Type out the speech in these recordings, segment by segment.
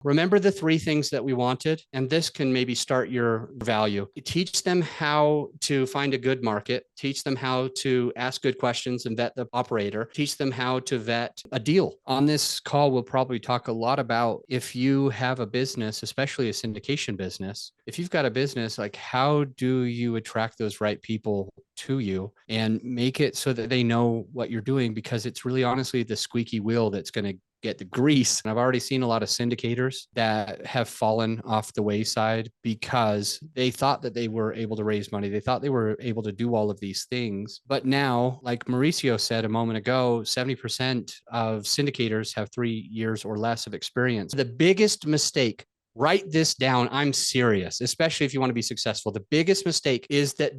Remember the three things that we wanted, and this can maybe start your value. Teach them how to find a good market, teach them how to ask good questions and vet the operator, teach them how to vet a deal. On this call, we'll probably talk a lot about if you have a business, especially a syndication business, if you've got a business, like how do you attract those right people to you and make it so that they know what you're doing, because it's really honestly the squeaky wheel that's going to get the grease. And I've already seen a lot of syndicators that have fallen off the wayside because they thought that they were able to raise money. They thought they were able to do all of these things. But now, like Mauricio said a moment ago, 70% of syndicators have 3 years or less of experience. The biggest mistake, write this down, I'm serious, especially if you want to be successful. The biggest mistake is that.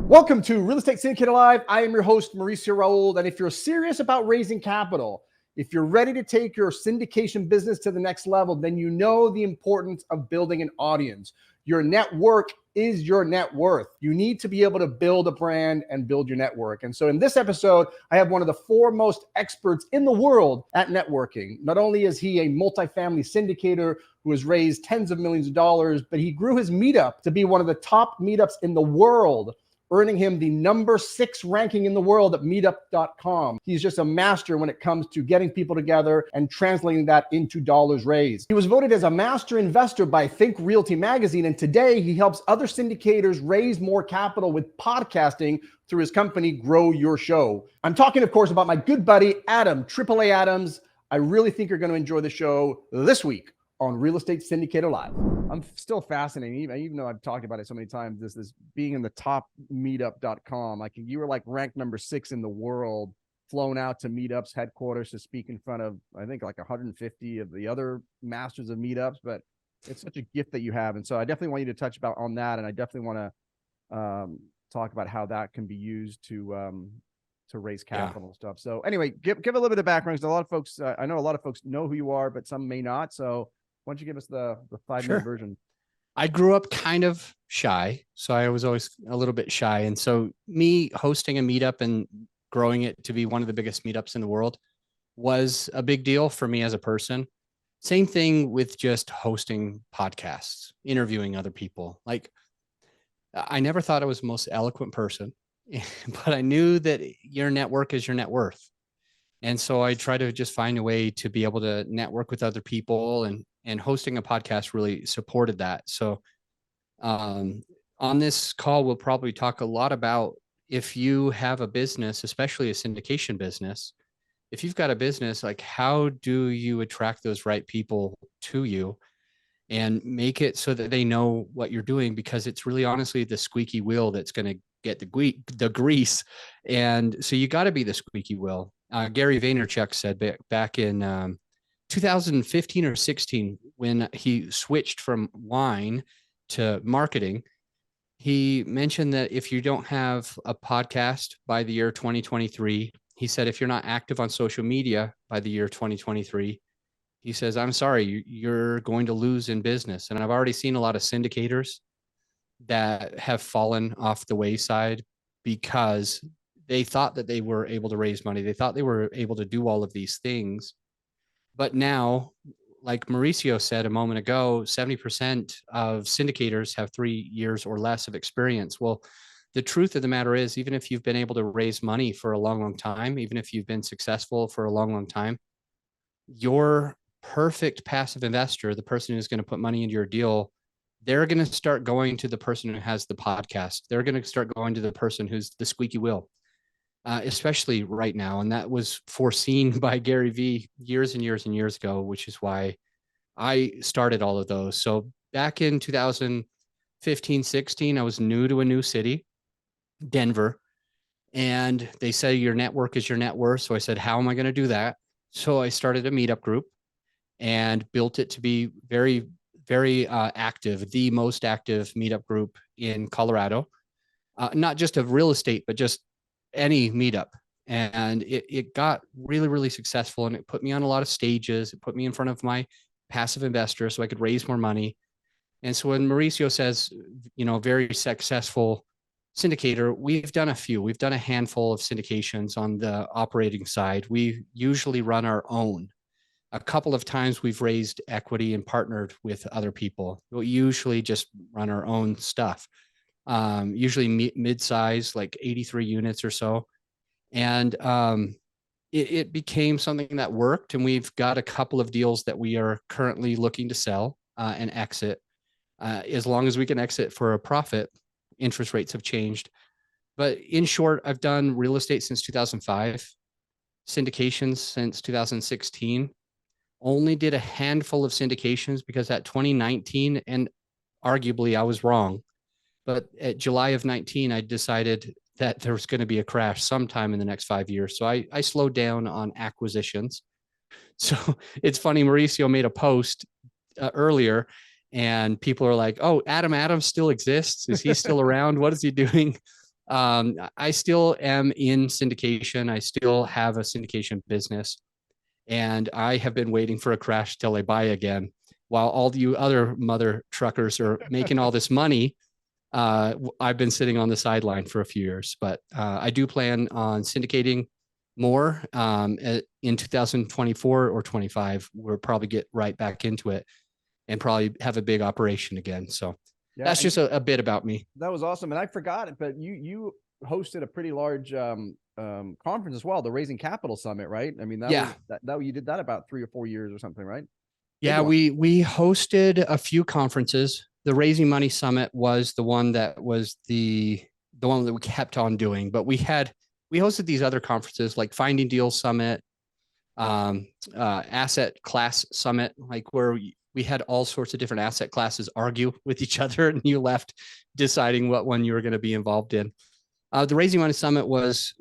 Welcome to Real Estate Syndicator Live. I am your host, Mauricio Rauld. And if you're serious about raising capital, if you're ready to take your syndication business to the next level, then you know the importance of building an audience. Your network is your net worth. You need to be able to build a brand and build your network. And so in this episode, I have one of the foremost experts in the world at networking. Not only is he a multifamily syndicator who has raised tens of millions of dollars, but he grew his meetup to be one of the top meetups in the world, earning him the number 6 ranking in the world at meetup.com. He's just a master when it comes to getting people together and translating that into dollars raised. He was voted as a master investor by Think Realty magazine, and today he helps other syndicators raise more capital with podcasting through his company, Grow Your Show. I'm talking, of course, about my good buddy, Adam, AAA Adams. I really think you're going to enjoy the show this week on Real Estate Syndicator Live. I'm still fascinated, even though I've talked about it so many times, this being in the top meetup.com. Like you were like ranked number 6 in the world, flown out to meetups headquarters to speak in front of, I think, like 150 of the other masters of meetups. But it's such a gift that you have. And so I definitely want you to touch about on that. And I definitely want to talk about how that can be used to raise capital and stuff. So anyway, give a little bit of background, because a lot of folks, I know a lot of folks know who you are, but some may not. So why don't you give us the 5-minute version? I grew up kind of shy, so I was always a little bit shy. And so me hosting a meetup and growing it to be one of the biggest meetups in the world was a big deal for me as a person. Same thing with just hosting podcasts, interviewing other people. Like, I never thought I was the most eloquent person, but I knew that your network is your net worth. And so I try to just find a way to be able to network with other people, and hosting a podcast really supported that. So on this call, we'll probably talk a lot about if you have a business, especially a syndication business, if you've got a business, like how do you attract those right people to you and make it so that they know what you're doing, because it's really honestly the squeaky wheel that's going to get the grease. And so you got to be the squeaky wheel. Gary Vaynerchuk said back in 2015 or 16, when he switched from wine to marketing, he mentioned that if you don't have a podcast by the year 2023, he said, if you're not active on social media by the year 2023, he says, I'm sorry, you're going to lose in business. And I've already seen a lot of syndicators that have fallen off the wayside because they thought that they were able to raise money. They thought they were able to do all of these things. But now, like Mauricio said a moment ago, 70% of syndicators have 3 years or less of experience. Well, the truth of the matter is, even if you've been able to raise money for a long, long time, even if you've been successful for a long, long time, your perfect passive investor, the person who's going to put money into your deal, they're going to start going to the person who has the podcast. They're going to start going to the person who's the squeaky wheel. Especially right now. And that was foreseen by Gary Vee years and years and years ago, which is why I started all of those. So back in 2015, 16, I was new to a new city, Denver. And they say your network is your net worth. So I said, how am I going to do that? So I started a meetup group and built it to be very, very active, the most active meetup group in Colorado. Not just of real estate, but just any meetup. And it got really, really successful. And it put me on a lot of stages. It put me in front of my passive investors so I could raise more money. And so when Mauricio says, very successful syndicator, we've done a handful of syndications on the operating side. We usually run our own. A couple of times we've raised equity and partnered with other people. We usually just run our own stuff, usually mid-size, like 83 units or so. And it became something that worked. And we've got a couple of deals that we are currently looking to sell and exit. As long as we can exit for a profit, interest rates have changed. But in short, I've done real estate since 2005, syndications since 2016. Only did a handful of syndications because at 2019, and arguably I was wrong, but at July of 19, I decided that there was going to be a crash sometime in the next 5 years. So I slowed down on acquisitions. So it's funny, Mauricio made a post earlier and people are like, oh, Adam Adams still exists. Is he still around? What is he doing? I still am in syndication. I still have a syndication business. And I have been waiting for a crash till I buy again. While all you other mother truckers are making all this money, I've been sitting on the sideline for a few years. But I do plan on syndicating more in 2024 or 25. We'll probably get right back into it and probably have a big operation again. So yeah, that's just a bit about me. That was awesome. And I forgot it, but you hosted a pretty large conference as well, the Raising Capital Summit, right? I mean, that you did that about 3 or 4 years or something, right? Yeah, we hosted a few conferences. The Raising Money Summit was the one that was the one that we kept on doing, but we hosted these other conferences like Finding Deals Summit, Asset Class Summit, like where we had all sorts of different asset classes argue with each other, and you left deciding what one you were going to be involved in. The Raising Money Summit was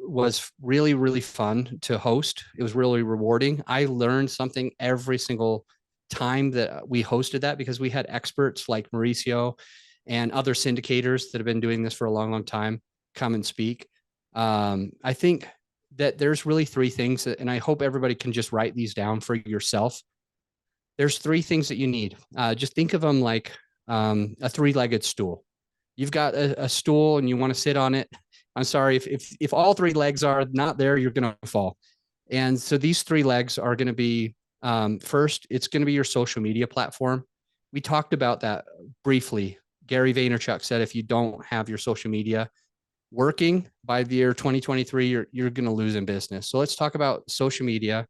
really, really fun to host. It was really rewarding. I learned something every single time that we hosted that because we had experts like Mauricio and other syndicators that have been doing this for a long, long time come and speak. I think that there's really 3 things that, and I hope everybody can just write these down for yourself. There's 3 things that you need. Just think of them like a 3-legged stool. You've got a stool and you want to sit on it. I'm sorry, if all 3 legs are not there, you're going to fall. And so these 3 legs are going to be, first, it's going to be your social media platform. We talked about that briefly. Gary Vaynerchuk said, if you don't have your social media working by the year 2023, you're going to lose in business. So let's talk about social media.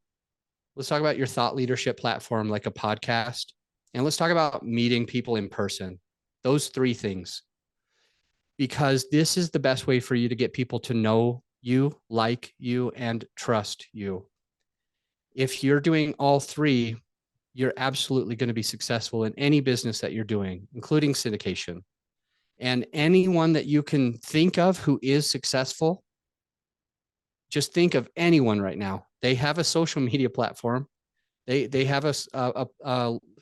Let's talk about your thought leadership platform, like a podcast. And let's talk about meeting people in person. Those 3 things. Because this is the best way for you to get people to know you, like you, and trust you. If you're doing all 3, you're absolutely going to be successful in any business that you're doing, including syndication. And anyone that you can think of who is successful, just think of anyone right now. They have a social media platform. They have a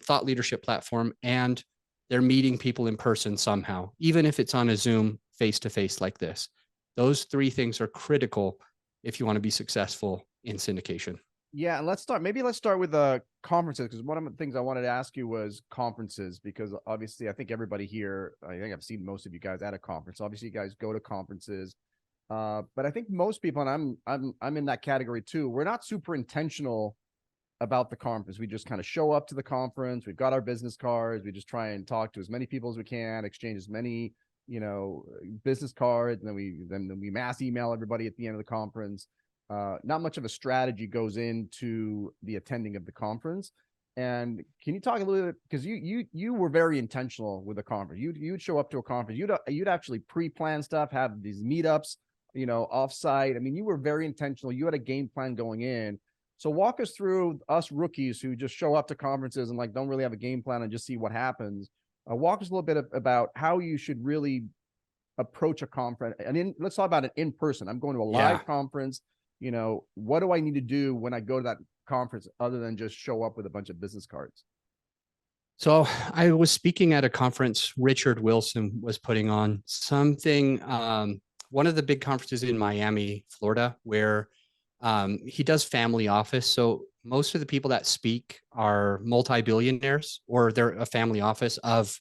thought leadership platform, and they're meeting people in person somehow, even if it's on a Zoom face-to-face like this. Those 3 things are critical if you want to be successful in syndication. Yeah, and let's start with conferences, because one of the things I wanted to ask you was conferences, because obviously I think everybody here, I think I've seen most of you guys at a conference. Obviously, you guys go to conferences, but I think most people, and I'm in that category too, we're not super intentional about the conference. We just kind of show up to the conference. We've got our business cards. We just try and talk to as many people as we can, exchange as many, business cards, and then we mass email everybody at the end of the conference. Not much of a strategy goes into the attending of the conference. And can you talk a little bit, because you were very intentional with the conference. You'd show up to a conference. You'd actually pre-plan stuff, have these meetups, offsite. I mean, you were very intentional. You had a game plan going in. So walk us through us rookies who just show up to conferences and don't really have a game plan and just see what happens. Walk us a little bit about how you should really approach a conference. And let's talk about it in person. I'm going to a live conference. What do I need to do when I go to that conference other than just show up with a bunch of business cards? So I was speaking at a conference Richard Wilson was putting on something, one of the big conferences in Miami, Florida, where he does family office. So most of the people that speak are multi-billionaires, or they're a family office of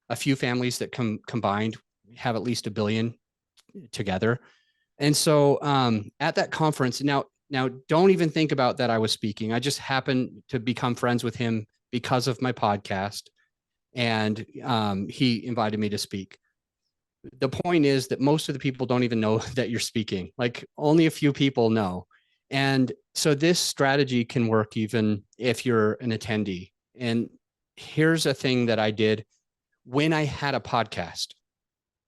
a few families that combined have at least $1 billion together. And so at that conference, now Now, don't even think about that I was speaking. I just happened to become friends with him because of my podcast, and he invited me to speak. The point is that most of the people don't even know that you're speaking. Like only a few people know. And so this strategy can work even if you're an attendee. And here's a thing that I did when I had a podcast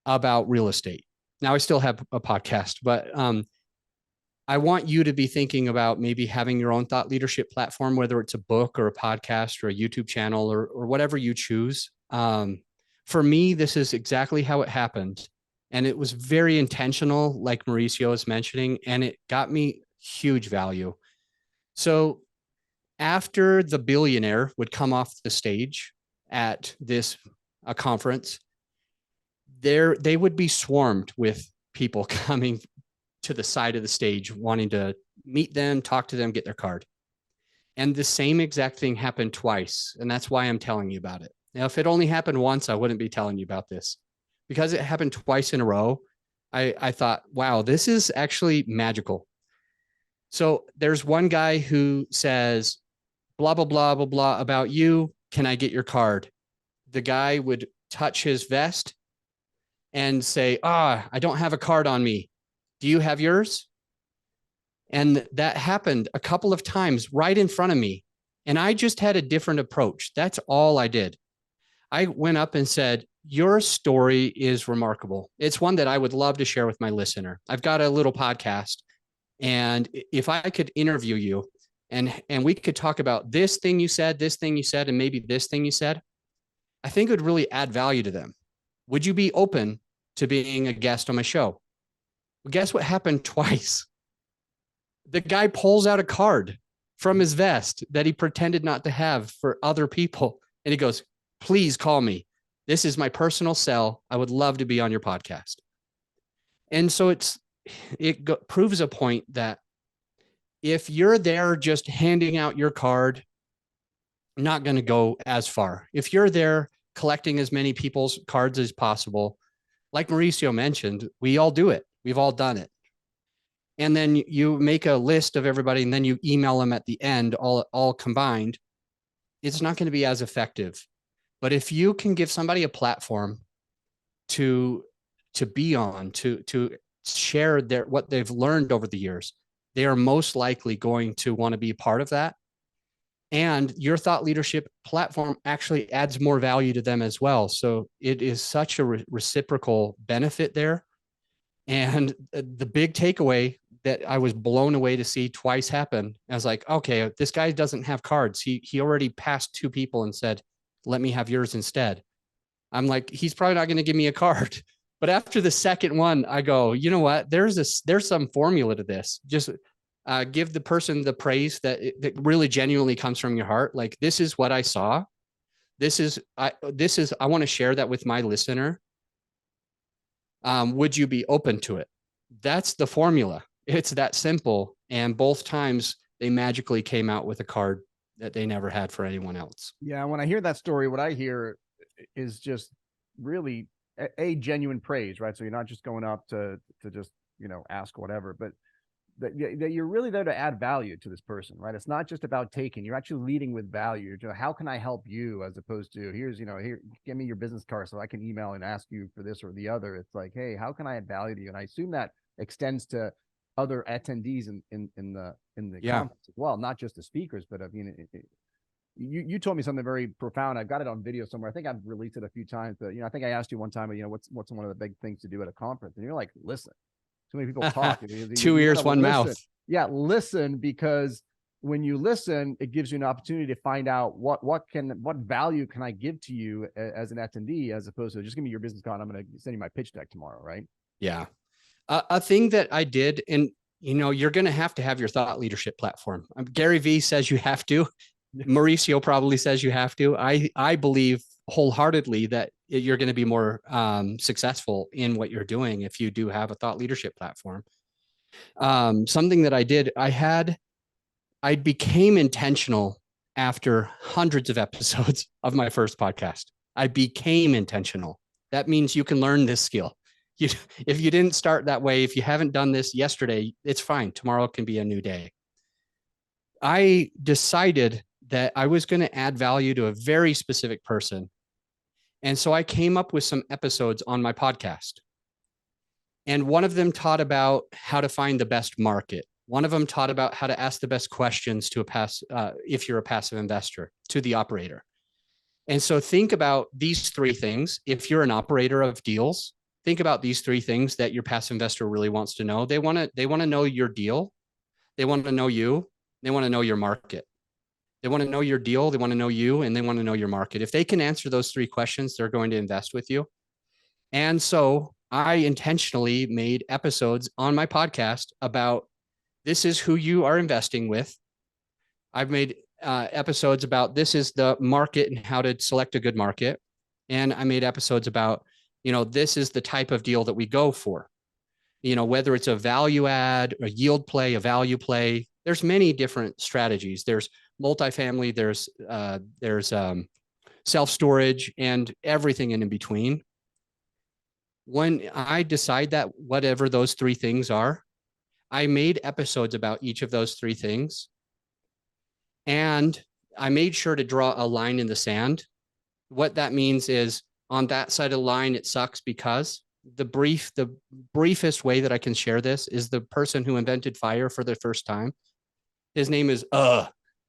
about real estate. Now I still have a podcast, but I want you to be thinking about maybe having your own thought leadership platform, whether it's a book or a podcast or a YouTube channel or whatever you choose. For me, this is exactly how it happened. And it was very intentional, like Mauricio was mentioning, and it got me huge value. So after the billionaire would come off the stage at a conference, they would be swarmed with people coming to the side of the stage, wanting to meet them, talk to them, get their card. And the same exact thing happened twice. And that's why I'm telling you about it. Now, if it only happened once, I wouldn't be telling you about this. Because it happened twice in a row, I thought, wow, this is actually magical. So there's one guy who says, blah, blah, blah, blah, blah about you. Can I get your card? The guy would touch his vest and say, I don't have a card on me. Do you have yours? And that happened a couple of times right in front of me. And I just had a different approach. That's all I did. I went up and said, your story is remarkable. It's one that I would love to share with my listener. I've got a little podcast, and if I could interview you and we could talk about this thing you said, and maybe this thing you said, I think it would really add value to them. Would you be open to being a guest on my show? Well, guess what happened twice? The guy pulls out a card from his vest that he pretended not to have for other people. And he goes, please call me. This is my personal cell. I would love to be on your podcast. And so it proves a point that if you're there just handing out your card, not going to go as far. If you're there collecting as many people's cards as possible, like Mauricio mentioned, we all do it. We've all done it. And then you make a list of everybody and then you email them at the end, all combined. It's not going to be as effective. But if you can give somebody a platform to be on, to share what they've learned over the years, they are most likely going to want to be a part of that. And your thought leadership platform actually adds more value to them as well. So it is such a reciprocal benefit there. And the big takeaway that I was blown away to see twice happen, I was like, okay, this guy doesn't have cards. He already passed two people and said, let me have yours instead. I'm like, he's probably not going to give me a card. But after the second one, I go, you know what? There's some formula to this. Just give the person the praise that really genuinely comes from your heart. Like, this is what I saw. I want to share that with my listener. Would you be open to it? That's the formula. It's that simple. And both times they magically came out with a card that they never had for anyone else. Yeah. When I hear that story, what I hear is just really a genuine praise, right? So you're not just going up to just, ask whatever, but that you're really there to add value to this person, right? It's not just about taking, you're actually leading with value. How can I help you? As opposed to here, give me your business card so I can email and ask you for this or the other. It's like, hey, how can I add value to you? And I assume that extends to other attendees in the conference as well, not just the speakers, but you told me something very profound. I've got it on video somewhere. I think I've released it a few times, but I think I asked you one time, what's one of the big things to do at a conference? And you're like, listen. Too many people talk. Two ears, one mouth. Yeah, listen, because when you listen, it gives you an opportunity to find out what value can I give to you as an attendee, as opposed to just give me your business card. I'm going to send you my pitch deck tomorrow, right? Yeah. A thing that I did, and you're going to have your thought leadership platform. Gary Vee says you have to. Mauricio probably says you have to. I believe wholeheartedly that you're going to be more successful in what you're doing if you do have a thought leadership platform. Something that I did, I became intentional after hundreds of episodes of my first podcast. I became intentional. That means you can learn this skill. You, if you didn't start that way, if you haven't done this yesterday, it's fine. Tomorrow can be a new day. I decided that I was going to add value to a very specific person. And so I came up with some episodes on my podcast. And one of them taught about how to find the best market. One of them taught about how to ask the best questions to if you're a passive investor, to the operator. And so think about these three things. If you're an operator of deals, think about these three things that your passive investor really wants to know. They want to know your deal. They want to know you. They want to know your market. They want to know your deal. They want to know you, and they want to know your market. If they can answer those three questions, they're going to invest with you. And so I intentionally made episodes on my podcast about this is who you are investing with. I've made episodes about this is the market and how to select a good market. And I made episodes about, this is the type of deal that we go for. Whether it's a value add, a yield play, a value play, there's many different strategies. There's multifamily, there's self-storage, and everything in between. When I decide that whatever those three things are, I made episodes about each of those three things. And I made sure to draw a line in the sand. What that means is on that side of the line, it sucks because the briefest way that I can share this is the person who invented fire for the first time. His name is,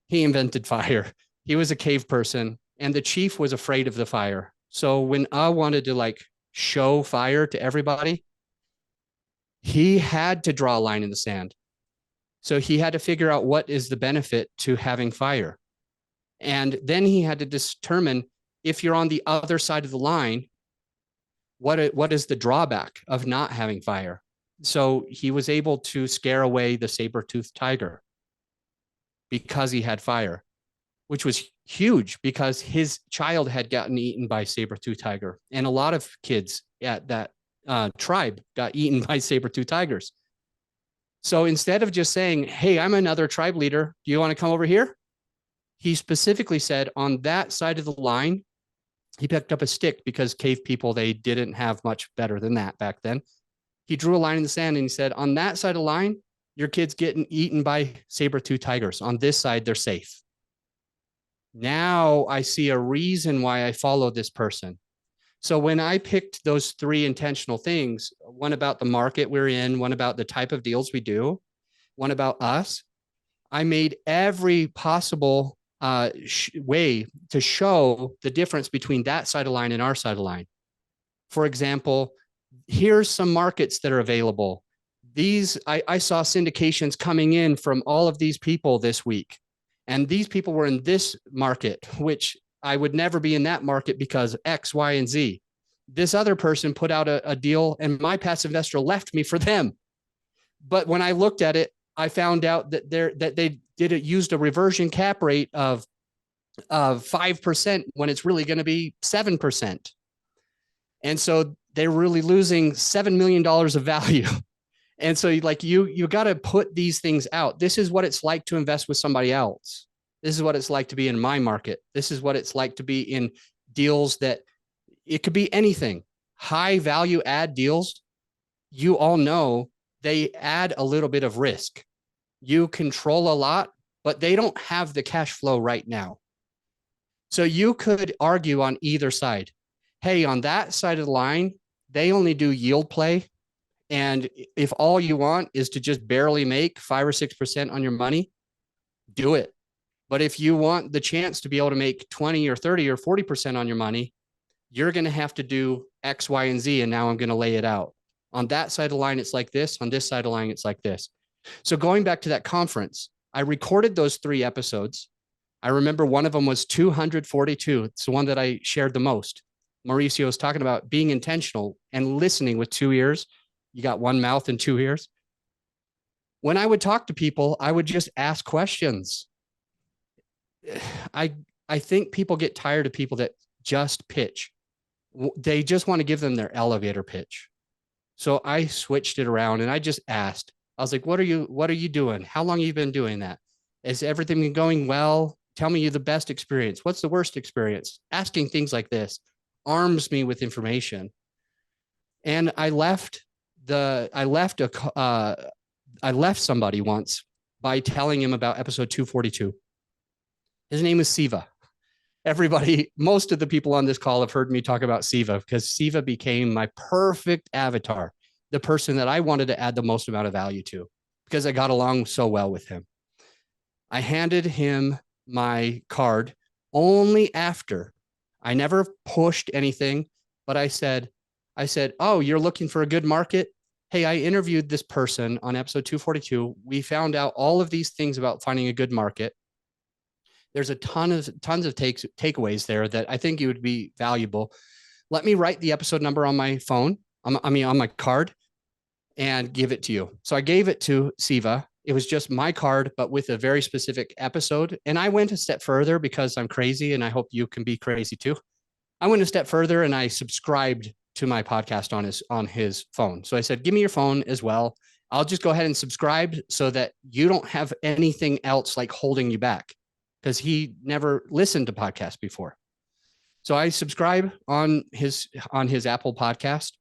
he invented fire. He was a cave person, and the chief was afraid of the fire. So when I wanted to show fire to everybody, he had to draw a line in the sand. So he had to figure out what is the benefit to having fire. And then he had to determine if you're on the other side of the line, what is the drawback of not having fire? So he was able to scare away the saber-toothed tiger because he had fire, which was huge because his child had gotten eaten by saber-toothed tiger. And a lot of kids at that tribe got eaten by saber-toothed tigers. So instead of just saying, hey, I'm another tribe leader, do you want to come over here? He specifically said on that side of the line, he picked up a stick because cave people, they didn't have much better than that back then. He drew a line in the sand and he said, on that side of the line, your kid's getting eaten by saber-toothed tigers. On this side, they're safe. Now I see a reason why I follow this person. So when I picked those three intentional things, one about the market we're in, one about the type of deals we do, one about us, I made every possible way to show the difference between that side of the line and our side of the line. For example, here's some markets that are available. I saw syndications coming in from all of these people this week. And these people were in this market, which I would never be in that market because X, Y, and Z. This other person put out a deal and my passive investor left me for them. But when I looked at it, I found out that they used a reversion cap rate of 5% when it's really going to be 7%. And so they're really losing $7 million of value. And so you got to put these things out. This is what it's like to invest with somebody else. This is what it's like to be in my market. This is what it's like to be in deals that it could be anything. High value add deals, you all know they add a little bit of risk. You control a lot, but they don't have the cash flow right now. So you could argue on either side. Hey, on that side of the line, they only do yield play. And if all you want is to just barely make 5 or 6% on your money, do it. But if you want the chance to be able to make 20 or 30 or 40% on your money, you're going to have to do X, Y, and Z. And now I'm going to lay it out. On that side of the line, it's like this. On this side of the line, it's like this. So going back to that conference, I recorded those 3 episodes. I remember one of them was 242. It's the one that I shared the most. Mauricio was talking about being intentional and listening with 2 ears. You got one mouth and 2 ears. When I would talk to people, I would just ask questions. I think people get tired of people that just pitch. They just want to give them their elevator pitch. So I switched it around and I just asked. I was like, what are you doing? How long have you been doing that? Is everything been going well? Tell me the best experience. What's the worst experience? Asking things like this arms me with information. And I left somebody once by telling him about episode 242. His name is Siva. Everybody, most of the people on this call have heard me talk about Siva because Siva became my perfect avatar, the person that I wanted to add the most amount of value to because I got along so well with him. I handed him my card only after. I never pushed anything, but I said, oh, you're looking for a good market? Hey, I interviewed this person on episode 242. We found out all of these things about finding a good market. There's a tons of takeaways there that I think you would be valuable. Let me write the episode number on my phone, on my card, and give it to you. So I gave it to Siva. It was just my card, but with a very specific episode. And I went a step further because I'm crazy and I hope you can be crazy too. I went a step further and I subscribed to my podcast on his phone. So I said, give me your phone as well. I'll just go ahead and subscribe so that you don't have anything else like holding you back, because he never listened to podcasts before. So I subscribe on his Apple podcast.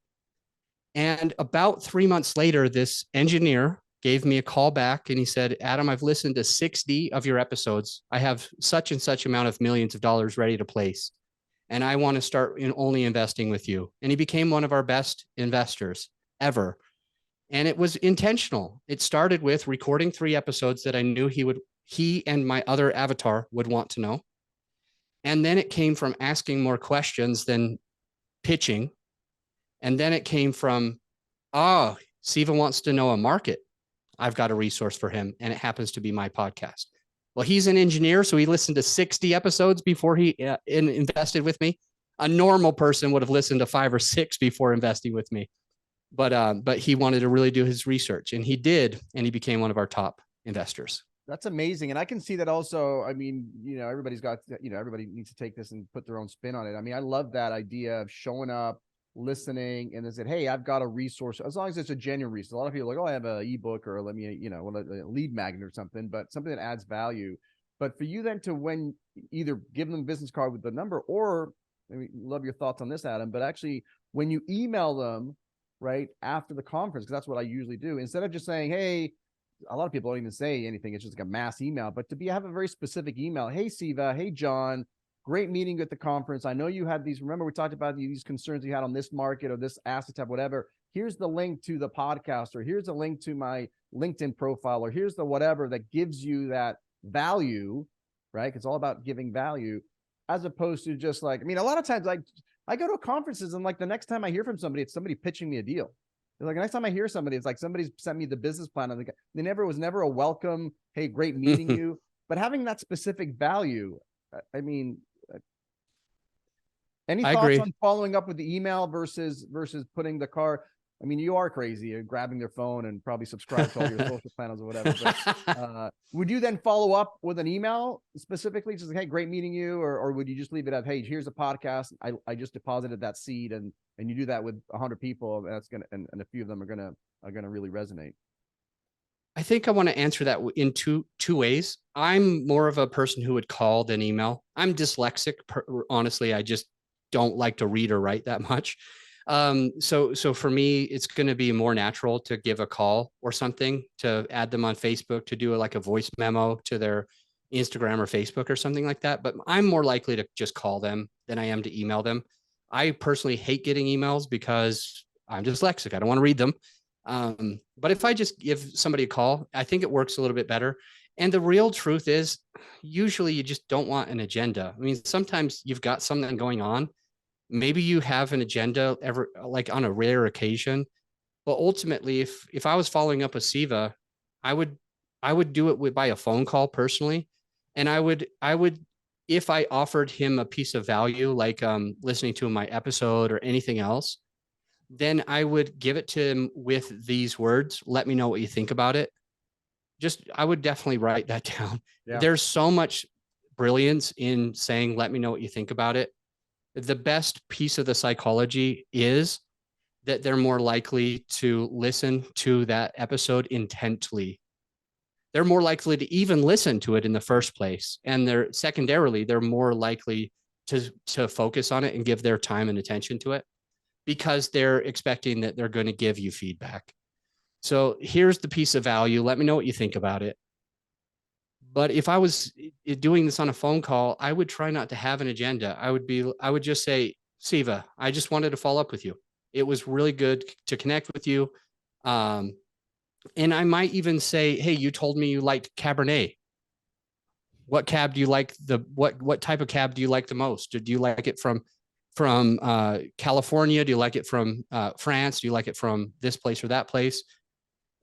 And about 3 months later, this engineer gave me a call back and he said, Adam, I've listened to 60 of your episodes. I have such and such amount of millions of dollars ready to place. And I want to start only investing with you. And he became one of our best investors ever. And it was intentional. It started with recording 3 episodes that I knew he and my other avatar would want to know. And then it came from asking more questions than pitching. And then it came from, Siva wants to know a market. I've got a resource for him. And it happens to be my podcast. Well, he's an engineer, so he listened to 60 episodes before he invested with me. A normal person would have listened to 5 or 6 before investing with me. But he wanted to really do his research, and he did, and he became one of our top investors. That's amazing. And I can see that also. I mean, everybody's got, everybody needs to take this and put their own spin on it. I mean, I love that idea of showing up, listening, and then said, hey, I've got a resource, as long as it's a genuine resource. A lot of people are like, oh, I have an ebook, or let me, a lead magnet or something, but something that adds value. But for you then to, when either give them a business card with the number, or love your thoughts on this, Adam, but actually when you email them right after the conference, because that's what I usually do, instead of just saying, hey, a lot of people don't even say anything. It's just like a mass email, but to have a very specific email. Hey, Siva. Hey, John. Great meeting at the conference. I know you had these, remember we talked about these concerns you had on this market or this asset type, whatever. Here's the link to the podcast, or here's a link to my LinkedIn profile, or here's the whatever that gives you that value, right? It's all about giving value, as opposed to just like, a lot of times I go to conferences and like the next time I hear from somebody, it's somebody pitching me a deal. Like the next time I hear somebody, it's like somebody's sent me the business plan. And they was never a welcome, hey, great meeting you. But having that specific value, any thoughts on following up with the email versus putting the card? You are crazy. You're grabbing their phone and probably subscribe to all your social channels or whatever. But, would you then follow up with an email specifically? Just like, hey, great meeting you. Or would you just leave it at, hey, here's a podcast. I just deposited that seed, and you do that with 100 people. And that's and a few of them are going to really resonate. I think I want to answer that in two ways. I'm more of a person who would call than email. I'm dyslexic. Honestly, I just don't like to read or write that much. So for me, it's going to be more natural to give a call or something, to add them on Facebook, to do like a voice memo to their Instagram or Facebook or something like that. But I'm more likely to just call them than I am to email them. I personally hate getting emails because I'm dyslexic. I don't want to read them. But if I just give somebody a call, I think it works a little bit better. And the real truth is, usually you just don't want an agenda. Sometimes you've got something going on. Maybe you have an agenda like on a rare occasion, but ultimately, if I was following up with Siva, I would do it by a phone call personally. And I would, if I offered him a piece of value, like listening to my episode or anything else, then I would give it to him with these words: let me know what you think about it. I would definitely write that down. Yeah. There's so much brilliance in saying, let me know what you think about it. The best piece of the psychology is that they're more likely to listen to that episode intently. They're more likely to even listen to it in the first place. And they're more likely to focus on it and give their time and attention to it. because they're expecting that they're going to give you feedback. So here's the piece of value. Let me know what you think about it. But if I was doing this on a phone call, I would try not to have an agenda. I would just say, Siva, I just wanted to follow up with you. It was really good to connect with you. And I might even say, hey, you told me you liked Cabernet. What cab do you like? What type of cab do you like the most? Do you like it from California? Do you like it from France? Do you like it from this place or that place?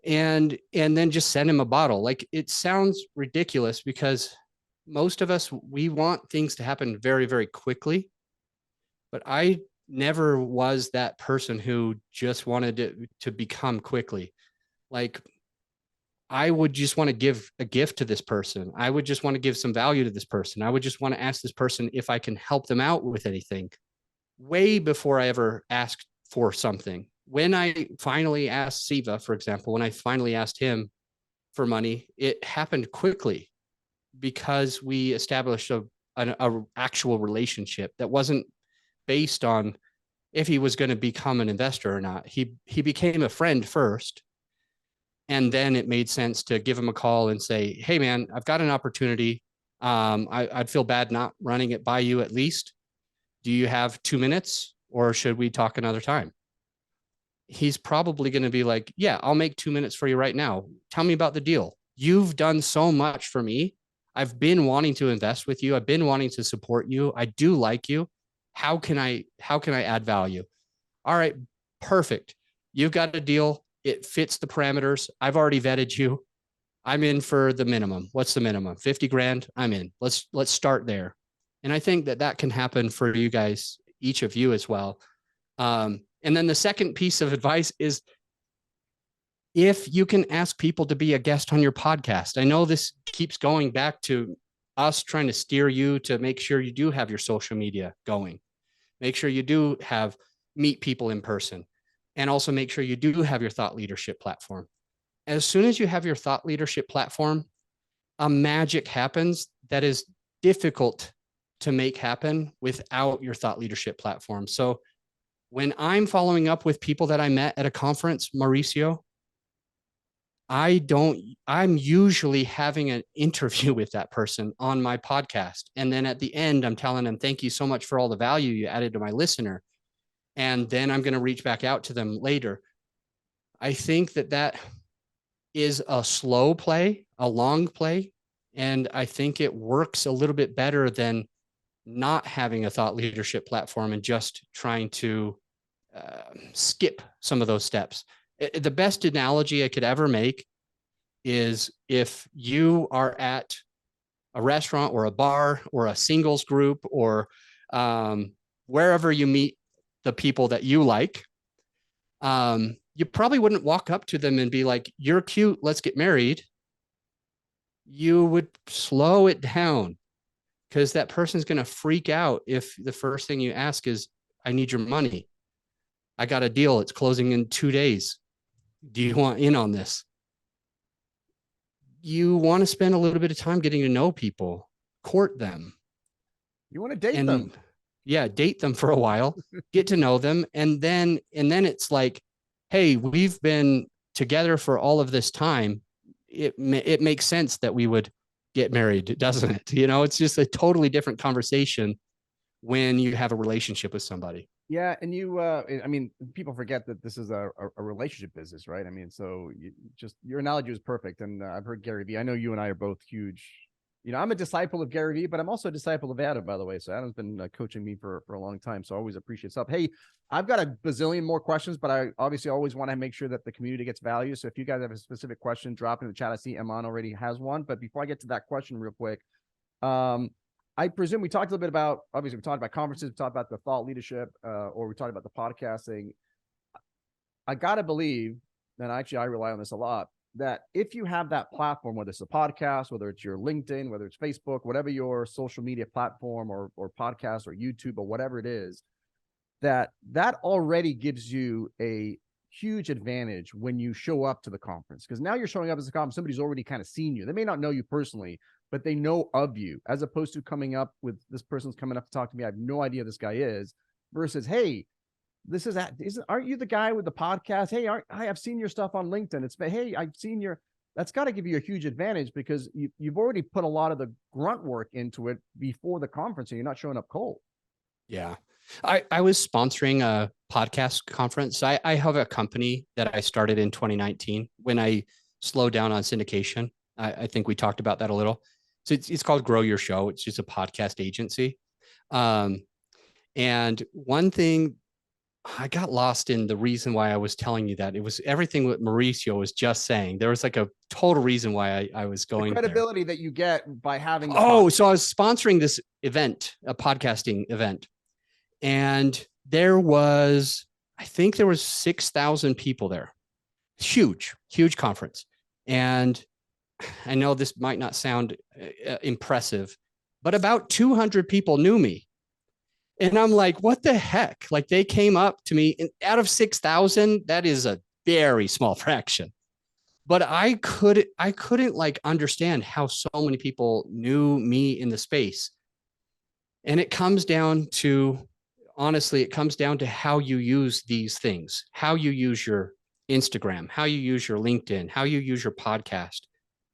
And then just send him a bottle. Like, it sounds ridiculous because most of us, we want things to happen very, very quickly. But I never was that person who just wanted it to become quickly. Like, I would just want to give a gift to this person. I would just want to give some value to this person. I would just want to ask this person if I can help them out with anything way before I ever asked for something. When I finally asked Siva, for example, when I finally asked him for money, it happened quickly because we established a actual relationship that wasn't based on if he was going to become an investor or not. He became a friend first. And then it made sense to give him a call and say, hey, man, I've got an opportunity. I'd feel bad not running it by you at least. Do you have 2 minutes, or should we talk another time? He's probably going to be like, yeah, I'll make 2 minutes for you right now. Tell me about the deal. You've done so much for me. I've been wanting to invest with you. I've been wanting to support you. I do like you. How can I add value? All right, perfect. You've got a deal. It fits the parameters. I've already vetted you. I'm in for the minimum. What's the minimum? 50 grand. I'm in. Let's start there. And I think that can happen for you guys, each of you as well. And then the second piece of advice is, if you can ask people to be a guest on your podcast. I know this keeps going back to us trying to steer you to make sure you do have your social media going. Make sure you do meet people in person, and also make sure you do have your thought leadership platform. As soon as you have your thought leadership platform, a magic happens that is difficult to make happen without your thought leadership platform. So when I'm following up with people that I met at a conference, Mauricio, I'm usually having an interview with that person on my podcast. And then at the end, I'm telling them, thank you so much for all the value you added to my listener. And then I'm going to reach back out to them later. I think that is a slow play, a long play. And I think it works a little bit better than not having a thought leadership platform and just trying to skip some of those steps. The best analogy I could ever make is if you are at a restaurant or a bar or a singles group or wherever you meet the people that you like, you probably wouldn't walk up to them and be like, you're cute, let's get married. You would slow it down, because that person's going to freak out if the first thing you ask is, I need your money. I got a deal. It's closing in 2 days. Do you want in on this? You want to spend a little bit of time getting to know people, court them. You want to date them. Yeah, date them for a while, get to know them. And then it's like, hey, we've been together for all of this time. It makes sense that we would get married, doesn't it? You know, it's just a totally different conversation when you have a relationship with somebody. Yeah. And I mean, people forget that this is a relationship business, right? I mean, so your analogy was perfect. And I've heard Gary Vee. I know you and I are both huge, I'm a disciple of Gary Vee, but I'm also a disciple of Adam, by the way. So Adam's been coaching me for a long time. So I always appreciate stuff. Hey, I've got a bazillion more questions, but I obviously always want to make sure that the community gets value. So if you guys have a specific question, drop in the chat. I see Eman already has one. But before I get to that question real quick, I presume we talked a little bit about, obviously we talked about conferences, we talked about the thought leadership, or we talked about the podcasting. I got to believe, and actually I rely on this a lot, that if you have that platform, whether it's a podcast, whether it's your LinkedIn, whether it's Facebook, whatever your social media platform or podcast or YouTube or whatever it is, that already gives you a huge advantage when you show up to the conference. Because now you're showing up as a conference, somebody's already kind of seen you. They may not know you personally, but they know of you, as opposed to coming up with, this person's coming up to talk to me, I have no idea who this guy is, versus, hey, aren't you the guy with the podcast? Hey, I've seen your stuff on LinkedIn. Hey, I've seen that's got to give you a huge advantage because you've already put a lot of the grunt work into it before the conference and you're not showing up cold. Yeah. I was sponsoring a podcast conference. I have a company that I started in 2019 when I slowed down on syndication. I think we talked about that a little. So it's called Grow Your Show. It's just a podcast agency. And one thing I got lost in the reason why I was telling you that. It was everything what Mauricio was just saying. There was like a total reason why I was going the credibility that you get by having so I was sponsoring this event, a podcasting event. And I think there was 6,000 people there. Huge conference. And I know this might not sound impressive, but about 200 people knew me. And I'm like, what the heck? Like they came up to me and out of 6,000, that is a very small fraction. But I couldn't like understand how so many people knew me in the space. And it comes down to, honestly, it comes down to how you use these things, how you use your Instagram, how you use your LinkedIn, how you use your podcast,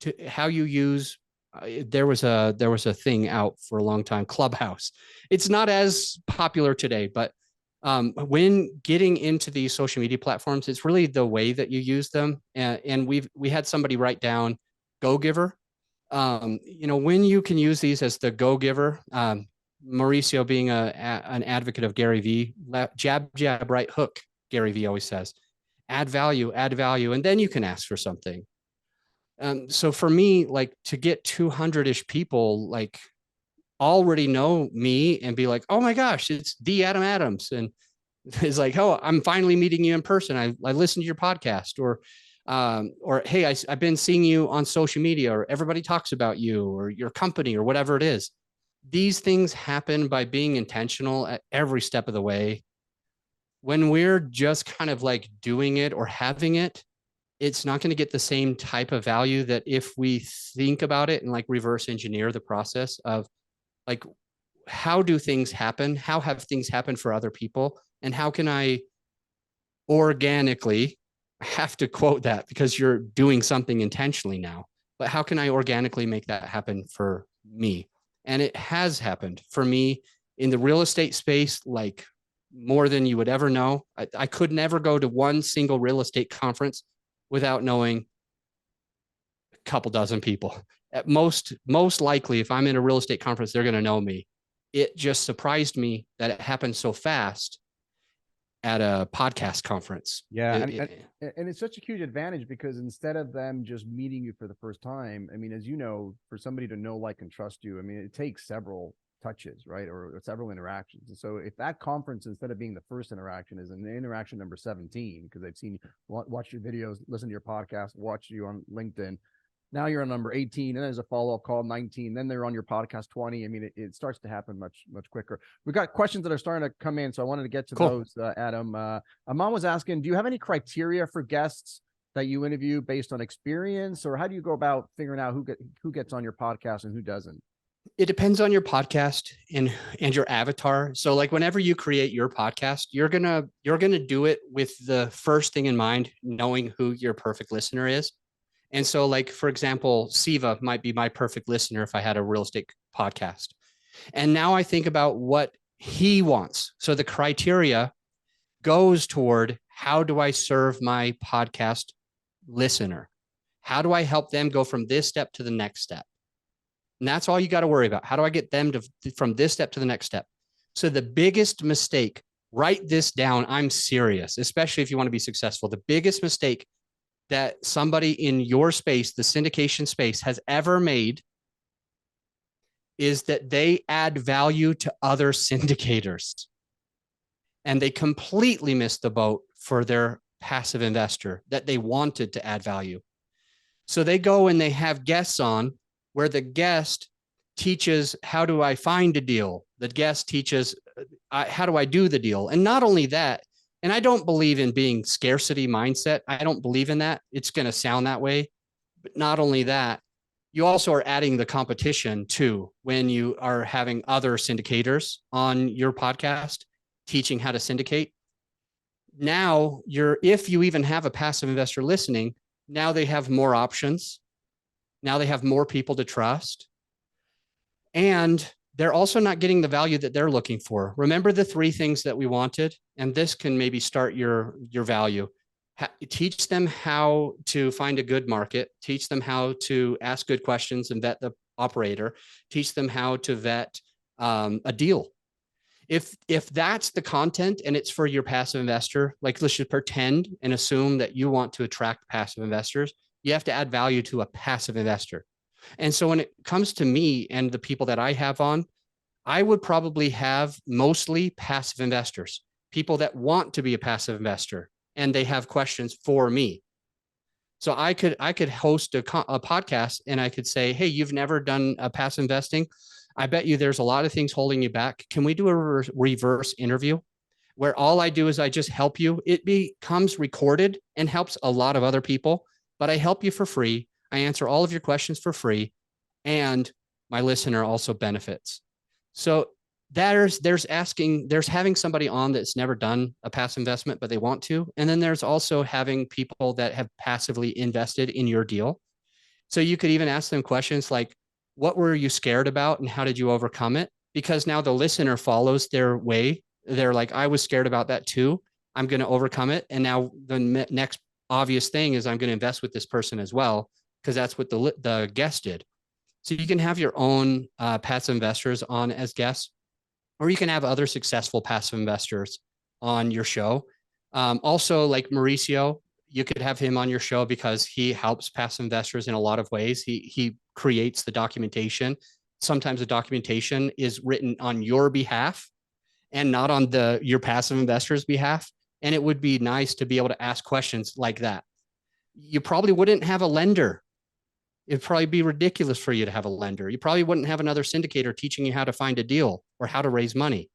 to how you use there was a thing out for a long time, Clubhouse. It's not as popular today, but when getting into these social media platforms, it's really the way that you use them. And we had somebody write down Go Giver. When you can use these as the Go Giver, Mauricio being an advocate of Gary Vee, jab, right hook, Gary Vee always says, add value, and then you can ask for something. So for me, like to get 200-ish people like already know me and be like, oh my gosh, it's the Adam Adams. And it's like, oh, I'm finally meeting you in person. I listened to your podcast or hey, I've been seeing you on social media, or everybody talks about you or your company or whatever it is. These things happen by being intentional at every step of the way. When we're just kind of like doing it or having it, it's not going to get the same type of value that if we think about it and like reverse engineer the process of like, how do things happen? How have things happened for other people? And how can I organically, I have to quote that because you're doing something intentionally now, but how can I organically make that happen for me? And it has happened for me in the real estate space, like more than you would ever know. I could never go to one single real estate conference without knowing a couple dozen people. At most likely, if I'm in a real estate conference, they're going to know me. It just surprised me that it happened so fast at a podcast conference. Yeah. And it's such a huge advantage because instead of them just meeting you for the first time, I mean, as you know, for somebody to know, like, and trust you, I mean, it takes several touches, right? Or several interactions. And so if that conference, instead of being the first interaction, is an interaction number 17, because they've seen, watch your videos, listen to your podcast, watch you on LinkedIn. Now you're on number 18, and there's a follow-up call 19. Then they're on your podcast 20. I mean, it starts to happen much quicker. We've got questions that are starting to come in, so I wanted to get to those, Adam. Amon was asking, do you have any criteria for guests that you interview based on experience, or how do you go about figuring out who gets on your podcast and who doesn't? It depends on your podcast and your avatar. So like whenever you create your podcast, you're gonna do it with the first thing in mind, knowing who your perfect listener is. And so like, for example, Siva might be my perfect listener if I had a real estate podcast. And now I think about what he wants. So the criteria goes toward, how do I serve my podcast listener? How do I help them go from this step to the next step? And that's all you got to worry about. How do I get them from this step to the next step? So the biggest mistake, write this down. I'm serious, especially if you want to be successful. The biggest mistake that somebody in your space, the syndication space, has ever made is that they add value to other syndicators. And they completely missed the boat for their passive investor that they wanted to add value. So they go and they have guests on where the guest teaches, how do I find a deal? The guest teaches, how do I do the deal? And not only that, and I don't believe in being scarcity mindset. I don't believe in that. It's going to sound that way. But not only that, you also are adding the competition too when you are having other syndicators on your podcast teaching how to syndicate. Now if you even have a passive investor listening, now they have more options. Now they have more people to trust. And they're also not getting the value that they're looking for. Remember the three things that we wanted, and this can maybe start your value. Teach them how to find a good market, teach them how to ask good questions and vet the operator, teach them how to vet a deal. If that's the content and it's for your passive investor, like let's just pretend and assume that you want to attract passive investors, you have to add value to a passive investor. And so when it comes to me and the people that I have on, I would probably have mostly passive investors, people that want to be a passive investor and they have questions for me. So I could host a podcast and I could say, hey, you've never done a passive investing. I bet you there's a lot of things holding you back. Can we do a reverse interview where all I do is I just help you? It becomes recorded and helps a lot of other people, but I help you for free. I answer all of your questions for free, and my listener also benefits. So there's having somebody on that's never done a passive investment, but they want to. And then there's also having people that have passively invested in your deal. So you could even ask them questions like, what were you scared about and how did you overcome it? Because now the listener follows their way. They're like, I was scared about that too. I'm going to overcome it. And now the next obvious thing is I'm going to invest with this person as well, because that's what the guest did. So you can have your own passive investors on as guests, or you can have other successful passive investors on your show. Also, like Mauricio, you could have him on your show because he helps passive investors in a lot of ways. He creates the documentation. Sometimes the documentation is written on your behalf and not on your passive investor's behalf. And it would be nice to be able to ask questions like that. You probably wouldn't have a lender. It'd probably be ridiculous for you to have a lender. You probably wouldn't have another syndicator teaching you how to find a deal or how to raise money,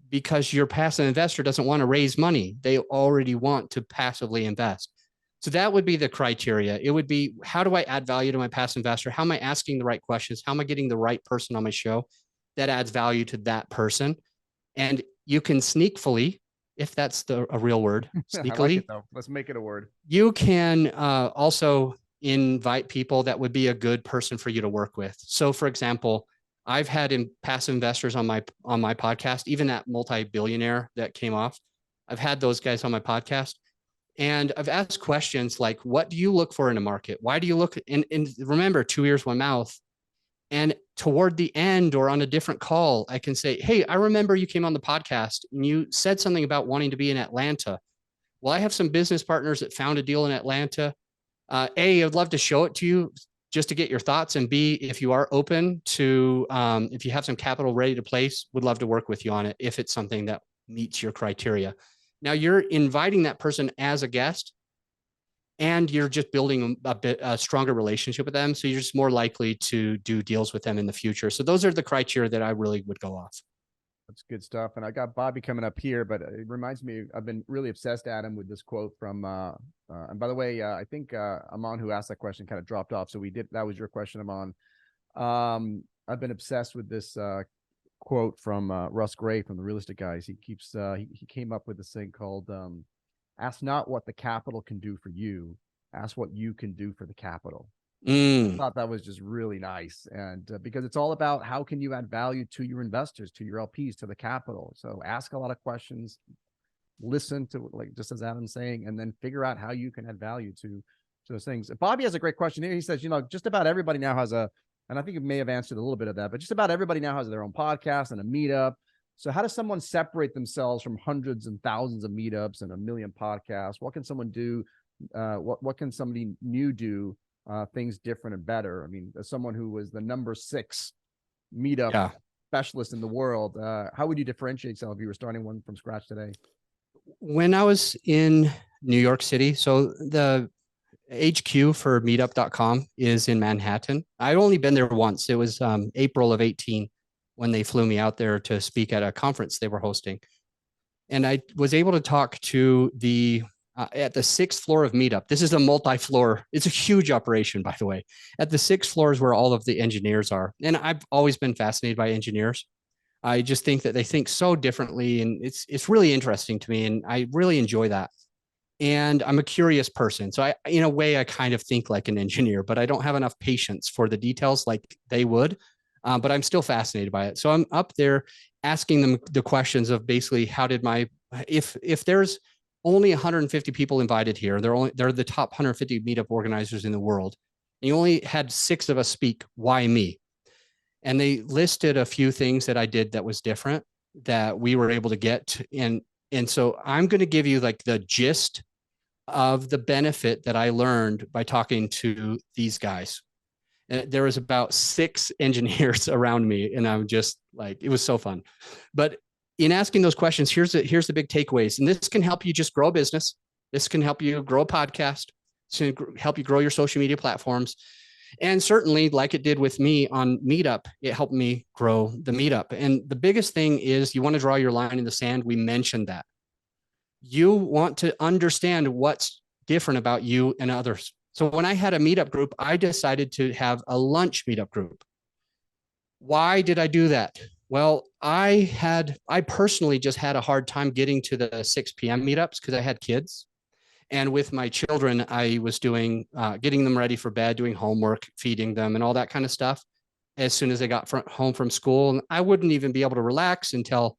because your passive investor doesn't want to raise money. They already want to passively invest. So that would be the criteria. It would be, how do I add value to my passive investor? How am I asking the right questions? How am I getting the right person on my show that adds value to that person? And you can sneakily, if that's a real word, sneakily. I like it though. Let's make it a word. You can also invite people that would be a good person for you to work with. So for example, I've had passive investors on my podcast, even that multi-billionaire that came off. I've had those guys on my podcast, and I've asked questions like, what do you look for in a market? Why do you look and remember, 2 ears, 1 mouth. And toward the end or on a different call, I can say, hey, I remember you came on the podcast and you said something about wanting to be in Atlanta. Well, I have some business partners that found a deal in Atlanta. A, I'd love to show it to you just to get your thoughts. And B, if you are open to, if you have some capital ready to place, would love to work with you on it if it's something that meets your criteria. Now you're inviting that person as a guest, and you're just building a stronger relationship with them. So you're just more likely to do deals with them in the future. So those are the criteria that I really would go off. That's good stuff. And I got Bobby coming up here, but it reminds me, I've been really obsessed, Adam, with this quote from, and by the way, I think Amon, who asked that question, kind of dropped off. So that was your question, Amon. I've been obsessed with this quote from Russ Gray from the Real Estate Guys. He came up with this thing called, ask not what the capital can do for you, ask what you can do for the capital. I thought that was just really nice. And because it's all about how can you add value to your investors, to your LPs, to the capital. So ask a lot of questions, listen to, like, just as Adam's saying, and then figure out how you can add value to those things. Bobby has a great question here. He says, just about everybody now has and I think it may have answered a little bit of that, but just about everybody now has their own podcast and a meetup. So how does someone separate themselves from hundreds and thousands of meetups and a million podcasts? What can someone do? What can somebody new do? Things different and better. I mean, as someone who was the number 6 meetup specialist in the world, how would you differentiate yourself if you were starting one from scratch today? When I was in New York City, so the HQ for meetup.com is in Manhattan. I'd only been there once. It was April of 18 when they flew me out there to speak at a conference they were hosting. And I was able to talk to at the 6th floor of Meetup. This is a multi-floor. It's a huge operation, by the way. At the 6th floor is where all of the engineers are. And I've always been fascinated by engineers. I just think that they think so differently, and it's really interesting to me, and I really enjoy that. And I'm a curious person. So in a way, I kind of think like an engineer, but I don't have enough patience for the details like they would. But I'm still fascinated by it. So I'm up there asking them the questions of basically how did if there's only 150 people invited here, they're the top 150 meetup organizers in the world, and you only had 6 of us speak, why me? And they listed a few things that I did that was different that we were able to get. And so I'm going to give you like the gist of the benefit that I learned by talking to these guys. And there was about 6 engineers around me, and I'm just like, it was so fun. But in asking those questions, here's the big takeaways. And this can help you just grow a business. This can help you grow a podcast. It's going to help you grow your social media platforms. And certainly, like it did with me on Meetup, it helped me grow the Meetup. And the biggest thing is you want to draw your line in the sand. We mentioned that. You want to understand what's different about you and others. So when I had a Meetup group, I decided to have a lunch Meetup group. Why did I do that? Well, I personally just had a hard time getting to the 6 p.m. meetups because I had kids. And with my children, I was doing, getting them ready for bed, doing homework, feeding them, and all that kind of stuff as soon as they got home from school. And I wouldn't even be able to relax until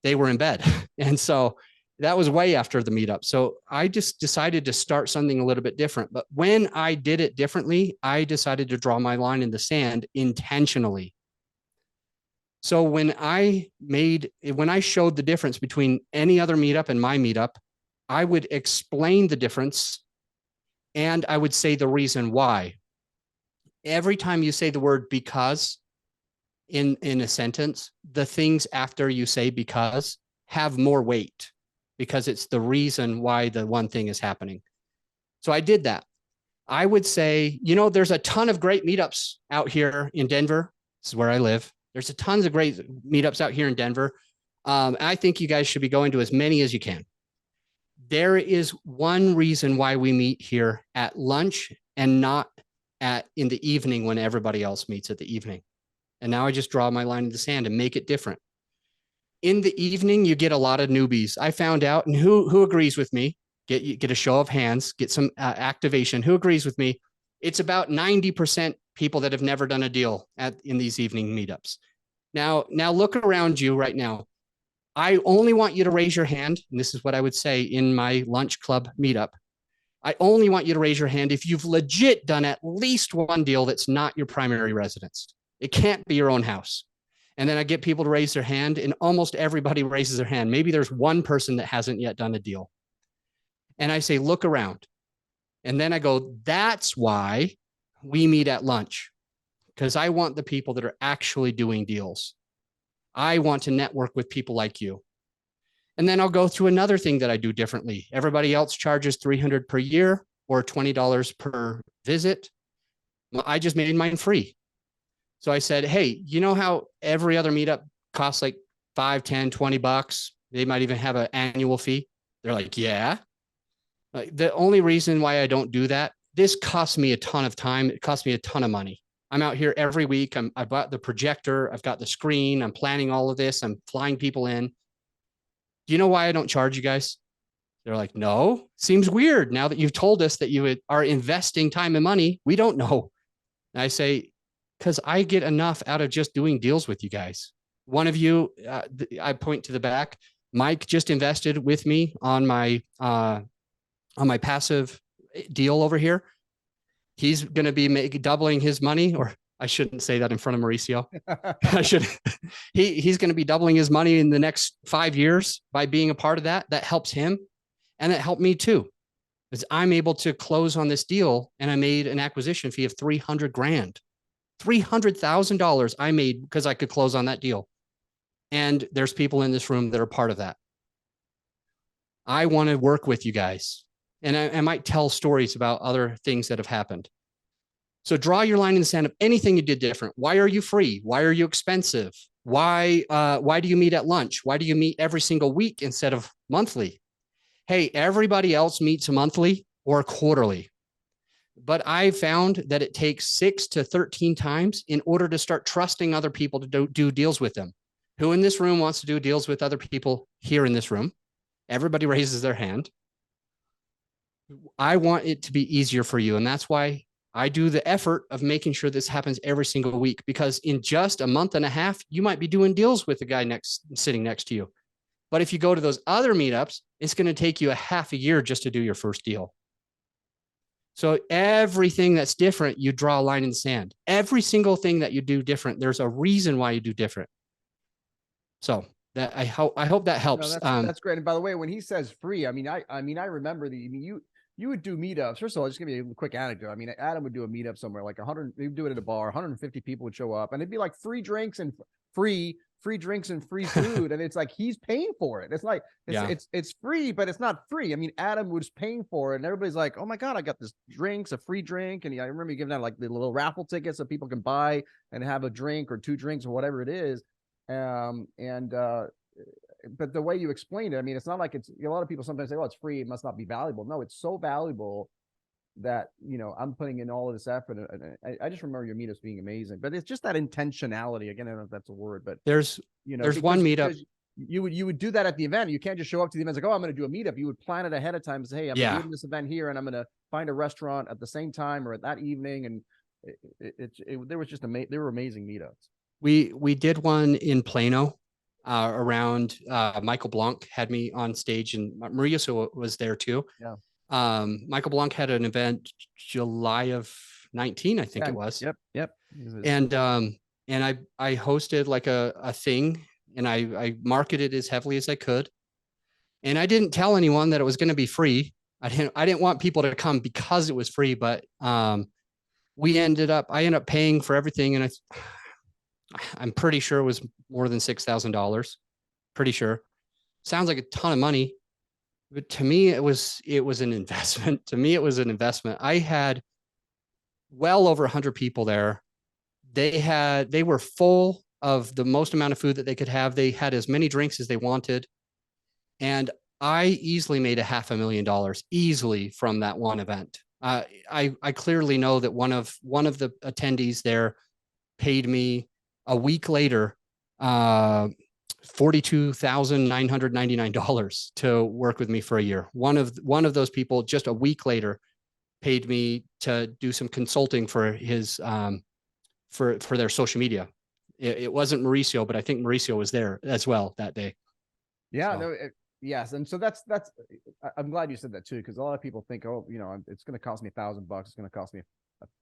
they were in bed. And so that was way after the meetup. So I just decided to start something a little bit different. But when I did it differently, I decided to draw my line in the sand intentionally. So when I showed the difference between any other meetup and my meetup, I would explain the difference and I would say the reason why. Every time you say the word because in a sentence, the things after you say because have more weight because it's the reason why the one thing is happening. So I did that. I would say, there's a ton of great meetups out here in Denver. This is where I live. There's tons of great meetups out here in Denver. I think you guys should be going to as many as you can. There is one reason why we meet here at lunch and not in the evening when everybody else meets at the evening. And now I just draw my line in the sand and make it different. In the evening, you get a lot of newbies. I found out, and who agrees with me? Get a show of hands, get some activation. Who agrees with me? It's about 90% people that have never done a deal in these evening meetups. Now look around you right now. I only want you to raise your hand, and this is what I would say in my lunch club meetup. I only want you to raise your hand if you've legit done at least one deal that's not your primary residence. It can't be your own house. And then I get people to raise their hand, and almost everybody raises their hand. Maybe there's one person that hasn't yet done a deal. And I say, look around. And then I go, that's why we meet at lunch, because I want the people that are actually doing deals. I want to network with people like you. And then I'll go through another thing that I do differently. Everybody else charges $300 per year or $20 per visit. Well, I just made mine free. So I said, hey, you know how every other meetup costs like $5, $10, $20? They might even have an annual fee. They're like, yeah. Like, the only reason why I don't do that, this costs me a ton of time. It costs me a ton of money. I'm out here every week. I've got the projector. I've got the screen. I'm planning all of this. I'm flying people in. Do you know why I don't charge you guys? They're like, no, seems weird. Now that you've told us that you are investing time and money, we don't know. And I say, because I get enough out of just doing deals with you guys. One of you, I point to the back. Mike just invested with me on my passive deal over here. He's going to be doubling his money, or I shouldn't say that in front of Mauricio. I should. He's going to be doubling his money in the next 5 years by being a part of that. That helps him, and that helped me too, because I'm able to close on this deal, and I made an acquisition fee of $300,000, $300,000 I made because I could close on that deal. And there's people in this room that are part of that. I want to work with you guys. And I might tell stories about other things that have happened. So draw your line in the sand of anything you did different. Why are you free? Why are you expensive? Why do you meet at lunch? Why do you meet every single week instead of monthly? Hey, everybody else meets monthly or quarterly. But I found that it takes 6 to 13 times in order to start trusting other people to do deals with them. Who in this room wants to do deals with other people here in this room? Everybody raises their hand. I want it to be easier for you. And that's why I do the effort of making sure this happens every single week, because in just a month and a half, you might be doing deals with the guy sitting next to you. But if you go to those other meetups, it's going to take you a half a year just to do your first deal. So everything that's different, you draw a line in the sand. Every single thing that you do different, there's a reason why you do different. So that I hope that helps. That's great. And by the way, when he says free, I remember you would do meetups. First of all, just give me a quick anecdote. I mean, Adam would do a meetup somewhere like 100. He'd do it at a bar. 150 people would show up, and it'd be like free drinks and free drinks and free food. And it's like he's paying for it. It's like it's free, but it's not free. I mean, Adam was paying for it, and everybody's like, "Oh my god, I got this drinks, a free drink." And I remember giving out like the little raffle tickets so people can buy and have a drink or 2 drinks or whatever it is. But the way you explained it, I mean, it's not like it's a lot of people sometimes say, "Oh, it's free, it must not be valuable." No, it's so valuable that, I'm putting in all of this effort. And I just remember your meetups being amazing, but it's just that intentionality. Again, I don't know if that's a word, but there's one meetup. You would do that at the event. You can't just show up to the event and like, "Oh, I'm going to do a meetup." You would plan it ahead of time and say, "Hey, I'm doing this event here, and I'm going to find a restaurant at the same time or at that evening." And there was just they were amazing meetups. We did one in Plano around Michael Blanc had me on stage, and Mauricio was there too. Yeah. Michael Blanc had an event July of 19, I think it was. Yep. And I hosted like a thing, and I marketed as heavily as I could. And I didn't tell anyone that it was going to be free. I didn't want people to come because it was free, but I ended up paying for everything, and I'm pretty sure it was more than $6,000. Pretty sure. Sounds like a ton of money, but to me, it was an investment. To me, it was an investment. I had well over 100 people there. They were full of the most amount of food that they could have. They had as many drinks as they wanted. And I easily made $500,000 easily from that one event. I clearly know that one of the attendees there paid me a week later $42,999 to work with me for a year. One of those people just a week later paid me to do some consulting for his for their social media. It wasn't Mauricio, but I think Mauricio was there as well that day. Yeah, so. No, yes, and so that's I'm glad you said that too, because a lot of people think, "Oh, it's going to cost me $1,000, it's going to cost me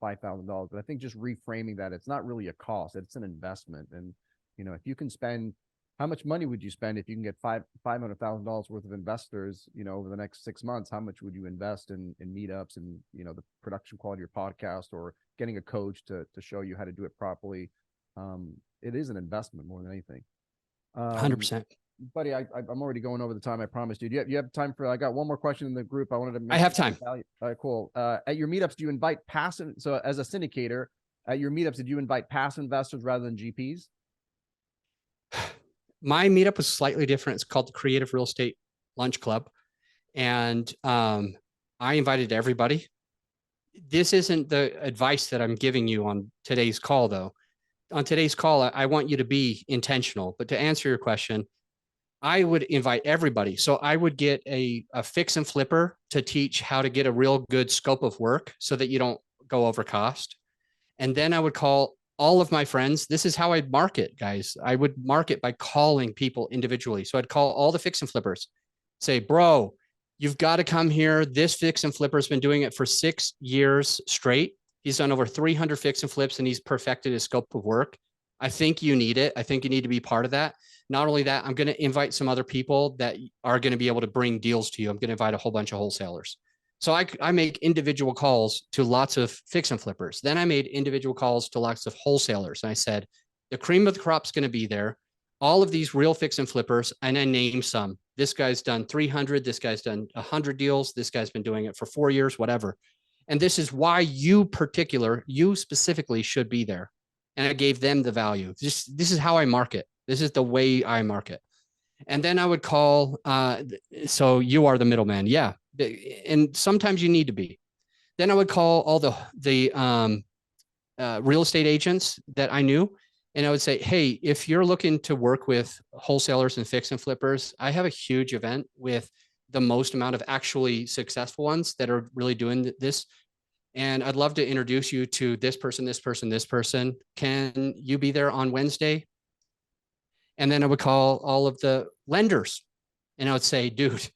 $5,000." But I think just reframing that, it's not really a cost, it's an investment. And if you can spend, how much money would you spend if you can get $500,000 worth of investors over the next 6 months? How much would you invest in meetups and the production quality of your podcast, or getting a coach to show you how to do it properly? It is an investment more than anything. 100%. Buddy, I'm already going over the time I promised you. Do you have time for? I got one more question in the group. I wanted to. I have time. All right, cool. At your meetups, do you invite passive? So, as a syndicator, at your meetups, did you invite passive investors rather than GPs? My meetup was slightly different. It's called the Creative Real Estate Lunch Club, and I invited everybody. This isn't the advice that I'm giving you on today's call, though. On today's call, I want you to be intentional. But to answer your question, I would invite everybody. So I would get a fix and flipper to teach how to get a real good scope of work so that you don't go over cost. And then I would call all of my friends. This is how I'd market, guys. I would market by calling people individually. So I'd call all the fix and flippers, say, "Bro, you've got to come here. This fix and flipper has been doing it for 6 years straight. He's done over 300 fix and flips, and he's perfected his scope of work. I think you need it. I think you need to be part of that. Not only that, I'm going to invite some other people that are going to be able to bring deals to you. I'm going to invite a whole bunch of wholesalers." So I make individual calls to lots of fix and flippers. Then I made individual calls to lots of wholesalers. And I said, the cream of the crop's going to be there. All of these real fix and flippers. And I named some. This guy's done 300. This guy's done 100 deals. This guy's been doing it for 4 years, whatever. And this is why you specifically should be there. And I gave them the value. This is how I market. This is the way I market. And then I would call, so you are the middleman. Yeah. And sometimes you need to be. Then I would call all the real estate agents that I knew And I would say, hey, if you're looking to work with wholesalers and fix and flippers, I have a huge event with the most amount of actually successful ones that are really doing this. And I'd love to introduce you to this person, this person, this person. Can you be there on Wednesday? And then I would call all of the lenders and I would say, dude,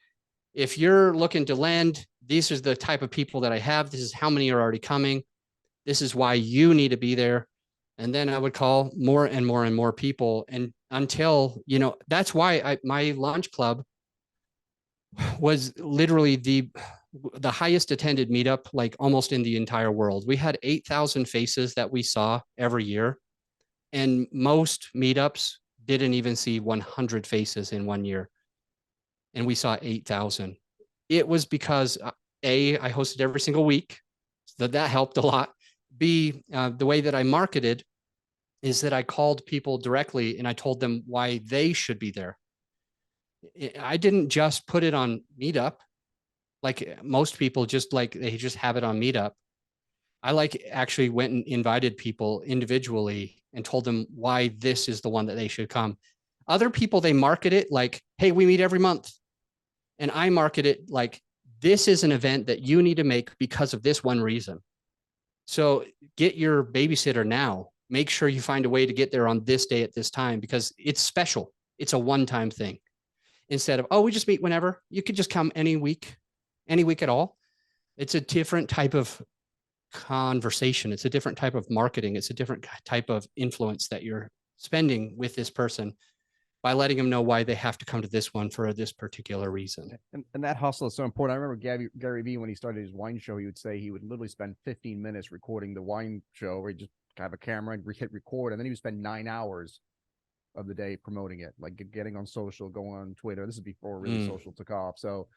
if you're looking to lend, these are the type of people that I have. This is how many are already coming. This is why you need to be there. And then I would call more and more and more people. And until, that's why my launch club was literally the highest attended meetup, like almost in the entire world. We had 8,000 faces that we saw every year. And most meetups didn't even see 100 faces in 1 year. And we saw 8,000. It was because A, I hosted every single week. So that helped a lot. B, the way that I marketed is that I called people directly and I told them why they should be there. I didn't just put it on Meetup like most people they just have it on Meetup. I actually went and invited people individually and told them why this is the one that they should come. Other people, they market it like, hey, we meet every month. And I market it like, this is an event that you need to make because of this one reason. So get your babysitter now. Make sure you find a way to get there on this day at this time because it's special. It's a one-time thing. Instead of, oh, we just meet whenever. You could just come any week at all. It's a different type of conversation. It's a different type of marketing. It's a different type of influence that you're spending with this person by letting them know why they have to come to this one for this particular reason. And that hustle is so important. I remember Gary Vee, when he started his wine show, he would say he would literally spend 15 minutes recording the wine show where he just have a camera and hit record. And then he would spend 9 hours of the day promoting it, like getting on social, going on Twitter. This is before really social took off. So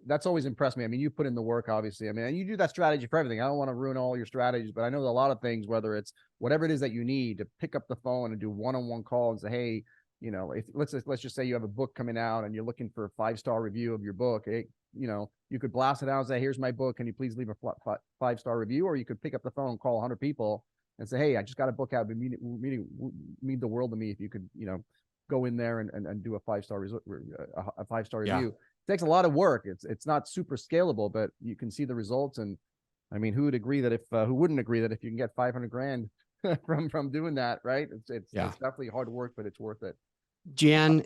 that's always impressed me. I mean, you put in the work, obviously. I mean, and you do that strategy for everything. I don't want to ruin all your strategies, but I know a lot of things, whether it's whatever it is that you need to pick up the phone and do one-on-one call and say, hey, if let's just say you have a book coming out and you're looking for a 5-star review of your book. Hey, you could blast it out and say, here's my book. Can you please leave a 5-star review? Or you could pick up the phone, call 100 people and say, hey, I just got a book out. Mean the world to me if you could, go in there and do a 5-star a 5-star review. It takes a lot of work. It's not super scalable, but you can see the results. And I mean, who wouldn't agree that if you can get 500 grand from doing that, right? It's definitely hard work, but it's worth it. Jan,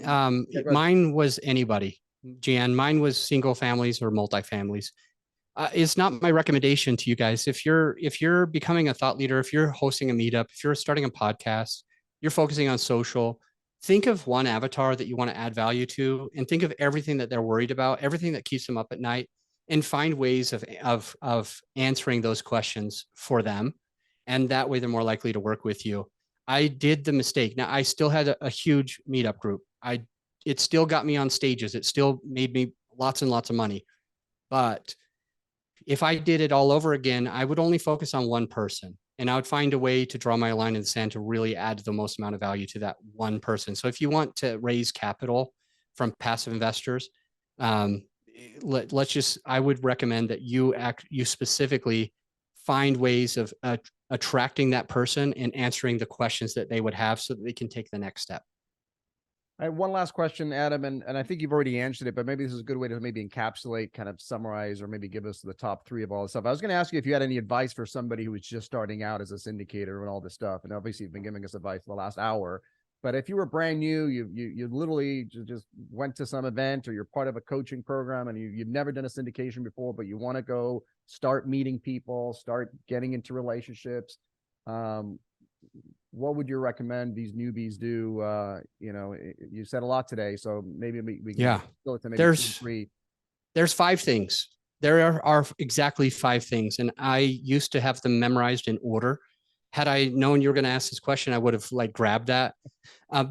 mine was anybody. Jan, mine was single families or multifamilies. It's not my recommendation to you guys. If you're becoming a thought leader, if you're hosting a meetup, if you're starting a podcast, you're focusing on social, think of one avatar that you want to add value to and think of everything that they're worried about, everything that keeps them up at night, and find ways of answering those questions for them. And that way they're more likely to work with you. I did the mistake. Now I still had a huge meetup group. It still got me on stages. It still made me lots and lots of money. But if I did it all over again, I would only focus on one person and I would find a way to draw my line in the sand to really add the most amount of value to that one person. So if you want to raise capital from passive investors, I would recommend that you specifically find ways of attracting that person and answering the questions that they would have so that they can take the next step. I have one last question, Adam, and I think you've already answered it, but maybe this is a good way to maybe encapsulate, kind of summarize, or maybe give us the top 3 of all this stuff. I was going to ask you if you had any advice for somebody who was just starting out as a syndicator and all this stuff. And obviously you've been giving us advice for the last hour, but if you were brand new, you literally just went to some event or you're part of a coaching program and you've never done a syndication before, but you want to go start meeting people, start getting into relationships. What would you recommend these newbies do? You said a lot today, so maybe we can go to maybe there's 3. There's 5 things. There are exactly 5 things, and I used to have them memorized in order. Had I known you were going to ask this question, I would have grabbed that.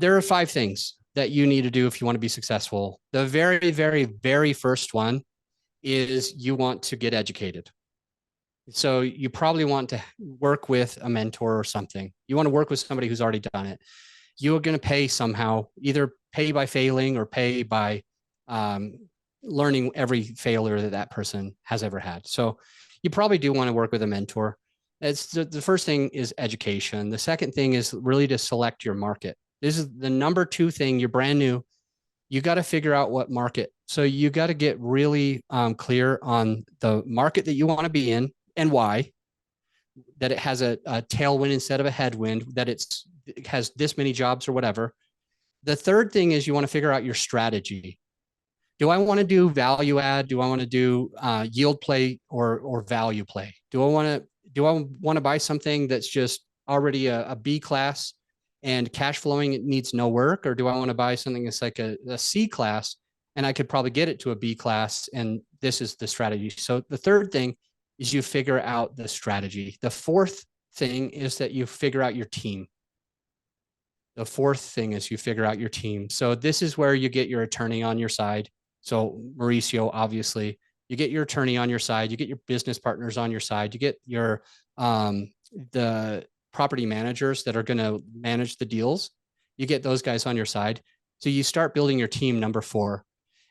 There are 5 things that you need to do if you want to be successful. The very, very, very first one is you want to get educated. So you probably want to work with a mentor or something. You want to work with somebody who's already done it. You are going to pay somehow, either pay by failing or pay by learning every failure that person has ever had. So you probably do want to work with a mentor. It's the first thing is education. The second thing is really to select your market. This is the number two thing. You're brand new. You got to figure out what market. So you got to get really clear on the market that you want to be in and why. That it has a tailwind instead of a headwind. That it has this many jobs or whatever. The third thing is you want to figure out your strategy. Do I want to do value add? Do I want to do yield play or value play? Do I want to buy something that's just already a B class and cash flowing, it needs no work? Or do I want to buy something that's like a C class and I could probably get it to a B class, and this is the strategy? So the third thing is you figure out the strategy. The fourth thing is that you figure out your team. The fourth thing is you figure out your team. So this is where you get your attorney on your side. So Mauricio, obviously, you get your attorney on your side, you get your business partners on your side, you get your the property managers that are going to manage the deals. You get those guys on your side. So you start building your team, number 4.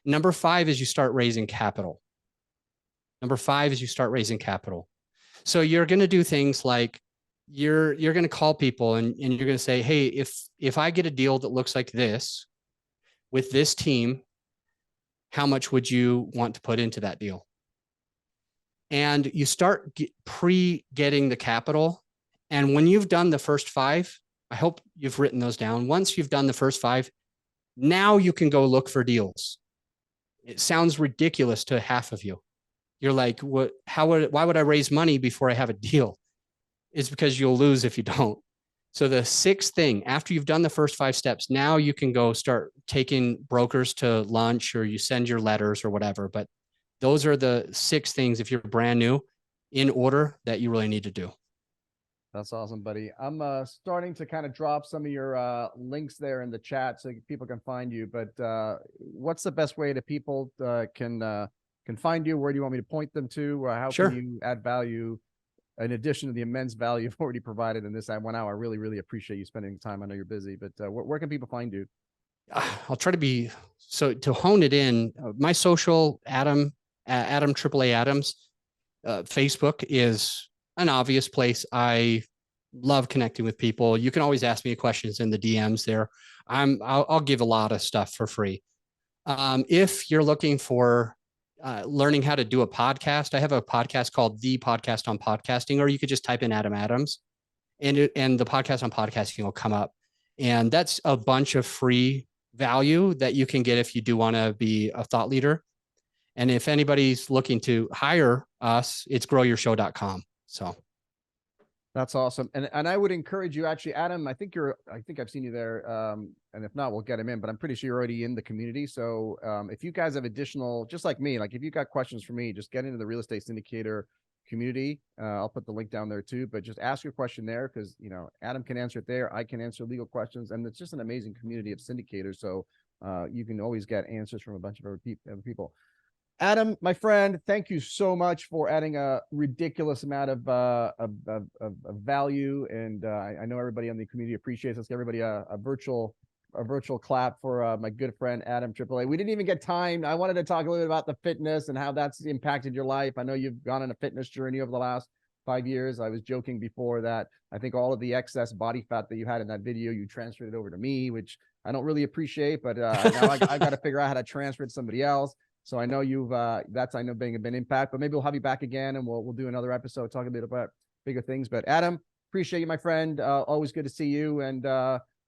Number 5 is you start raising capital. Number 5 is you start raising capital. So you're going to do things like you're going to call people and you're going to say, hey, if I get a deal that looks like this with this team, how much would you want to put into that deal? And you start getting the capital. And when you've done the first 5, I hope you've written those down. Once you've done the first 5, now you can go look for deals. It sounds ridiculous to half of you. You're like, what? Why would I raise money before I have a deal? It's because you'll lose if you don't. So the 6th thing, after you've done the first 5 steps, now you can go start taking brokers to lunch, or you send your letters or whatever. But those are the 6 things, if you're brand new, in order, that you really need to do. That's awesome, buddy. I'm starting to kind of drop some of your links there in the chat so people can find you. But what's the best way that people can find you? Where do you want me to point them to? How can you add value in addition to the immense value you've already provided in this 1 hour? I really, really appreciate you spending time. I know you're busy, but where can people find you? I'll try to be, so to hone it in, my social, Adam AAA Adams, Facebook is an obvious place. I love connecting with people. You can always ask me questions in the DMs there. I'll give a lot of stuff for free. If you're looking for learning how to do a podcast, I have a podcast called The Podcast on Podcasting, or you could just type in Adam Adams and the podcast on podcasting will come up. And that's a bunch of free value that you can get if you do want to be a thought leader. And if anybody's looking to hire us, it's growyourshow.com. So that's awesome. And I would encourage you, actually, Adam, I think I've seen you there. And if not, we'll get him in, but I'm pretty sure you're already in the community. So if you guys have additional, just like me, like if you got questions for me, just get into the Real Estate Syndicator community. I'll put the link down there too, but just ask your question there, because, you know, Adam can answer it there. I can answer legal questions, and it's just an amazing community of syndicators. So you can always get answers from a bunch of other people. Adam, my friend, thank you so much for adding a ridiculous amount of value, and I know everybody on the community appreciates. Let's give everybody a virtual clap for my good friend Adam AAA. We didn't even get time. I wanted to talk a little bit about the fitness and how that's impacted your life. I know you've gone on a fitness journey over the last 5 years. I was joking before that I think all of the excess body fat that you had in that video, you transferred it over to me, which I don't really appreciate, but now I got to figure out how to transfer it to somebody else. So I know you've that's, I know, being a big impact, but maybe we'll have you back again and we'll do another episode talking a bit about bigger things. But Adam, appreciate you, my friend. Always good to see you. And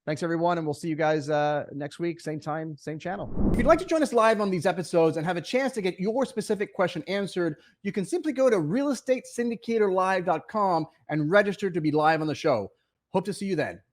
thanks everyone. And we'll see you guys next week, same time, same channel. If you'd like to join us live on these episodes and have a chance to get your specific question answered, you can simply go to realestatesyndicatorlive.com and register to be live on the show. Hope to see you then.